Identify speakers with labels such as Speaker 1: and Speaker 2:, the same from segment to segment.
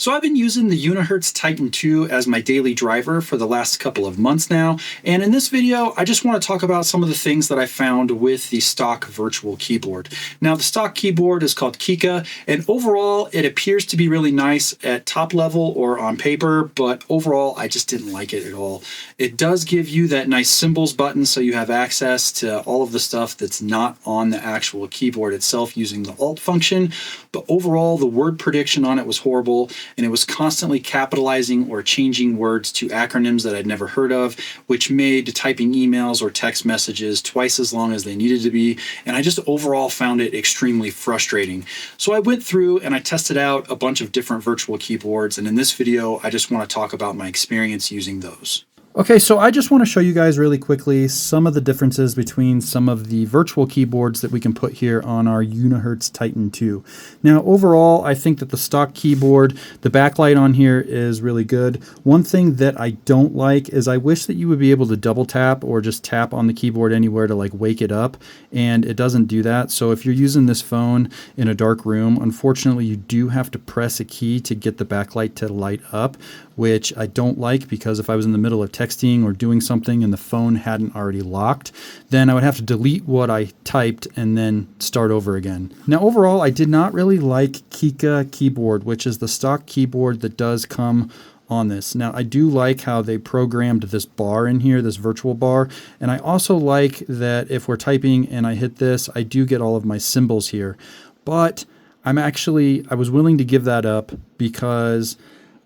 Speaker 1: So I've been using the Unihertz Titan 2 as my daily driver for the last couple of months now, and in this video I just want to talk about some of the things that I found with the stock virtual keyboard. Now the stock keyboard is called Kika, and overall it appears to be really nice at top level or on paper, but overall I just didn't like it at all. It does give you that nice symbols button so you have access to all of the stuff that's not on the actual keyboard itself using the Alt function, but overall the word prediction on it was horrible, and it was constantly capitalizing or changing words to acronyms that I'd never heard of, which made typing emails or text messages twice as long as they needed to be, and I just overall found it extremely frustrating. So I went through and I tested out a bunch of different virtual keyboards, and in this video I just want to talk about my experience using those. Okay, so I just want to show you guys really quickly some of the differences between some of the virtual keyboards that we can put here on our Unihertz Titan 2. Now, overall, I think that the stock keyboard, the backlight on here is really good. One thing that I don't like is I wish that you would be able to double tap or just tap on the keyboard anywhere to like wake it up, and it doesn't do that. So if you're using this phone in a dark room, unfortunately, you do have to press a key to get the backlight to light up, which I don't like, because if I was in the middle of texting or doing something and the phone hadn't already locked, then I would have to delete what I typed and then start over again. Now overall, I did not really like Kika keyboard, which is the stock keyboard that does come on this. Now I do like how they programmed this bar in here, this virtual bar, and I also like that if we're typing and I hit this, I do get all of my symbols here. But I was willing to give that up because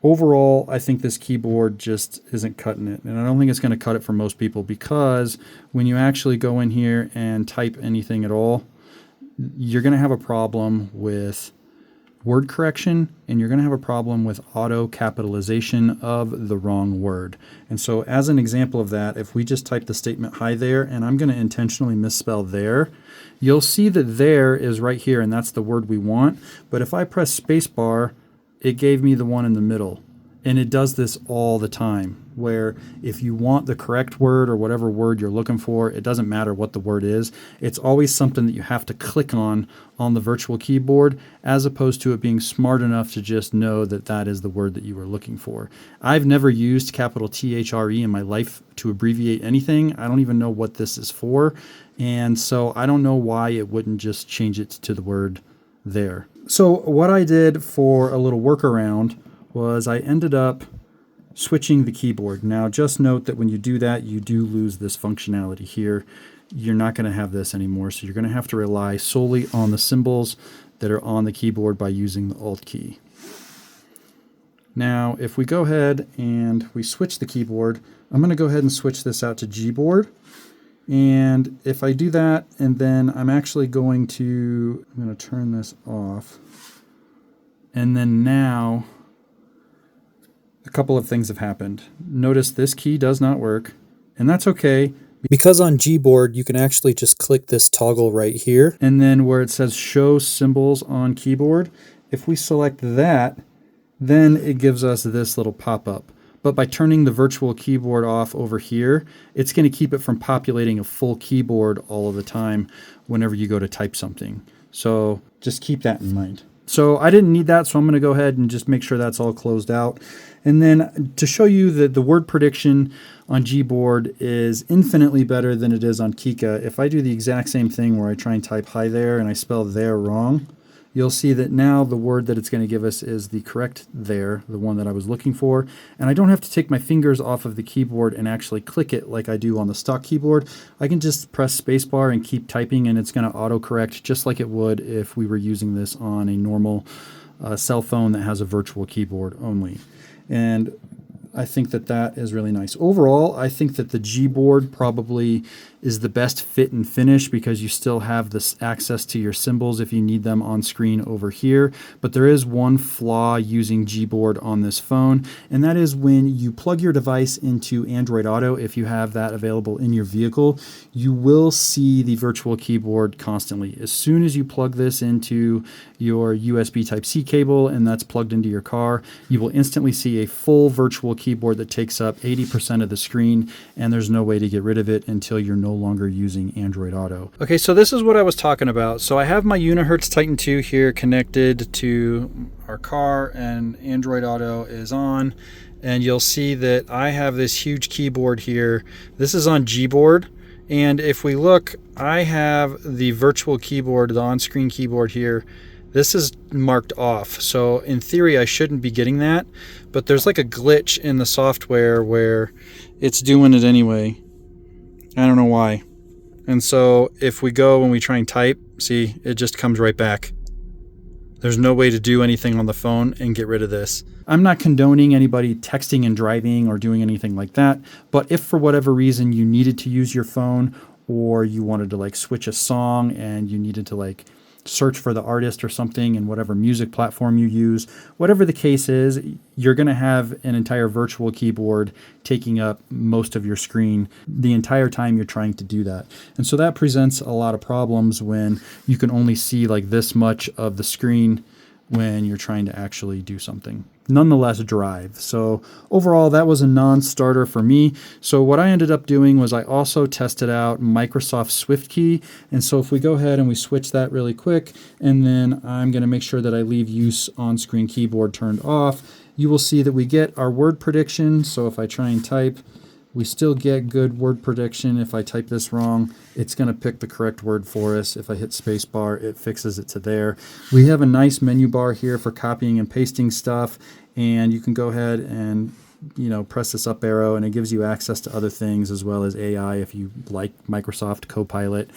Speaker 1: overall, I think this keyboard just isn't cutting it. And I don't think it's going to cut it for most people, because when you actually go in here and type anything at all, you're going to have a problem with word correction, and you're going to have a problem with auto capitalization of the wrong word. And so as an example of that, if we just type the statement "hi there," and I'm going to intentionally misspell "there," you'll see that "there" is right here, and that's the word we want. But if I press spacebar, it gave me the one in the middle. And it does this all the time, where if you want the correct word or whatever word you're looking for, it doesn't matter what the word is. It's always something that you have to click on the virtual keyboard, as opposed to it being smart enough to just know that that is the word that you were looking for. I've never used capital THRE in my life to abbreviate anything. I don't even know what this is for. And so I don't know why it wouldn't just change it to the word "there." So what I did for a little workaround was I ended up switching the keyboard. Now just note that when you do that, you do lose this functionality here. You're not going to have this anymore, so you're going to have to rely solely on the symbols that are on the keyboard by using the Alt key. Now if we go ahead and we switch the keyboard, I'm going to go ahead and switch this out to Gboard. And if I do that, and then I'm going to turn this off. And then now a couple of things have happened. Notice this key does not work, and that's okay, because on Gboard you can actually just click this toggle right here, and then where it says show symbols on keyboard, if we select that, then it gives us this little pop-up. But by turning the virtual keyboard off over here, it's going to keep it from populating a full keyboard all of the time whenever you go to type something. So just keep that in mind. So I didn't need that, so I'm going to go ahead and just make sure that's all closed out. And then to show you that the word prediction on Gboard is infinitely better than it is on Kika, if I do the exact same thing where I try and type "hi there" and I spell "there" wrong, you'll see that now the word that it's going to give us is the correct "there," the one that I was looking for. And I don't have to take my fingers off of the keyboard and actually click it like I do on the stock keyboard. I can just press spacebar and keep typing, and it's going to autocorrect just like it would if we were using this on a normal cell phone that has a virtual keyboard only. And I think that that is really nice. Overall, I think that the Gboard probably is the best fit and finish, because you still have this access to your symbols if you need them on screen over here. But there is one flaw using Gboard on this phone, and that is when you plug your device into Android Auto, if you have that available in your vehicle, you will see the virtual keyboard constantly. As soon as you plug this into your USB Type-C cable and that's plugged into your car, you will instantly see a full virtual keyboard keyboard that takes up 80% of the screen, and there's no way to get rid of it until you're no longer using Android Auto. Okay, so this is what I was talking about. So I have my Unihertz Titan 2 here connected to our car, and Android Auto is on. And you'll see that I have this huge keyboard here. This is on Gboard. And if we look, I have the virtual keyboard, the on-screen keyboard here. This is marked off. So in theory, I shouldn't be getting that. But there's like a glitch in the software where it's doing it anyway. I don't know why. And so if we go and we try and type, see, it just comes right back. There's no way to do anything on the phone and get rid of this. I'm not condoning anybody texting and driving or doing anything like that, but if for whatever reason you needed to use your phone, or you wanted to like switch a song and you needed to like search for the artist or something in whatever music platform you use, whatever the case is, you're going to have an entire virtual keyboard taking up most of your screen the entire time you're trying to do that. And so that presents a lot of problems when you can only see like this much of the screen when you're trying to actually do something. Nonetheless, drive. So overall, that was a non-starter for me. So what I ended up doing was I also tested out Microsoft SwiftKey. And so if we go ahead and we switch that really quick, and then I'm going to make sure that I leave use on-screen keyboard turned off, you will see that we get our word prediction. So if I try and type, we still get good word prediction. If I type this wrong, it's going to pick the correct word for us. If I hit spacebar, it fixes it to there. We have a nice menu bar here for copying and pasting stuff, and you can go ahead and press this up arrow, and it gives you access to other things as well as AI if you like Microsoft Copilot.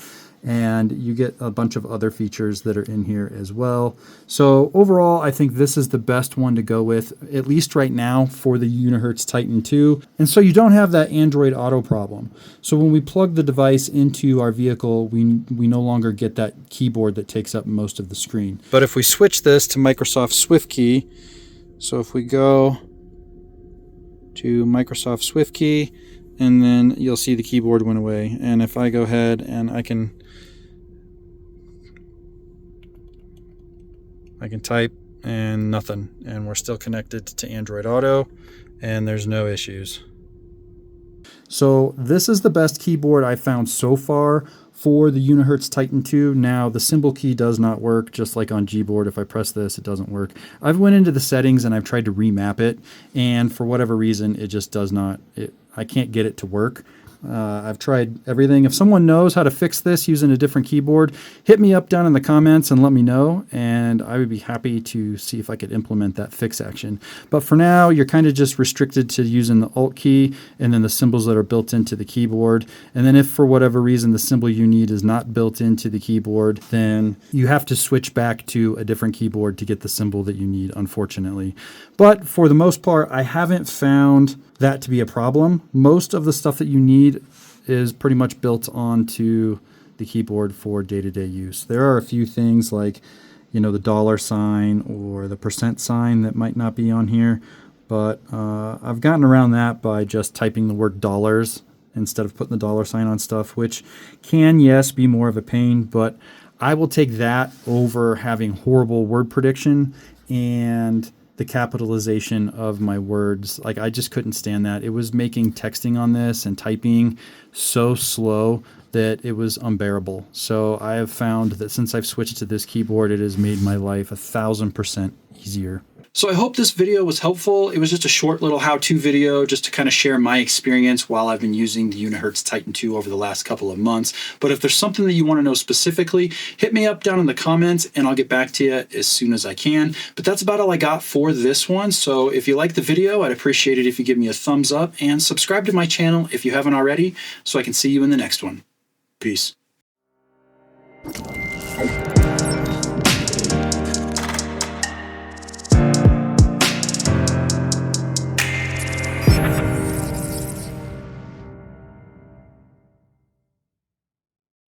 Speaker 1: And you get a bunch of other features that are in here as well. So overall, I think this is the best one to go with, at least right now, for the Unihertz Titan 2. And so you don't have that Android Auto problem. So when we plug the device into our vehicle, we no longer get that keyboard that takes up most of the screen. But if we switch this to Microsoft SwiftKey, so if we go to Microsoft SwiftKey, and then you'll see the keyboard went away. And if I go ahead and I can type and nothing, and we're still connected to Android Auto, and there's no issues. So this is the best keyboard I found so far for the Unihertz Titan 2. Now the symbol key does not work, just like on Gboard. If I press this, it doesn't work. I've went into the settings and I've tried to remap it, and for whatever reason, it just does not. I can't get it to work. I've tried everything. If someone knows how to fix this using a different keyboard, hit me up down in the comments and let me know, and I would be happy to see if I could implement that fix action. But for now, you're kind of just restricted to using the Alt key and then the symbols that are built into the keyboard. And then if for whatever reason the symbol you need is not built into the keyboard, then you have to switch back to a different keyboard to get the symbol that you need, unfortunately. But for the most part, I haven't found that to be a problem. Most of the stuff that you need is pretty much built onto the keyboard for day-to-day use. There are a few things like, the $sign or the % sign that might not be on here, but I've gotten around that by just typing the word dollars instead of putting the $sign on stuff, which can, yes, be more of a pain, but I will take that over having horrible word prediction and the capitalization of my words. Like, I just couldn't stand that. It was making texting on this and typing so slow that it was unbearable. So I have found that since I've switched to this keyboard, it has made my life 1,000% easier. So I hope this video was helpful. It was just a short little how-to video just to kind of share my experience while I've been using the Unihertz Titan 2 over the last couple of months. But if there's something that you want to know specifically, hit me up down in the comments and I'll get back to you as soon as I can. But that's about all I got for this one. So if you like the video, I'd appreciate it if you give me a thumbs up and subscribe to my channel if you haven't already, so I can see you in the next one. Peace.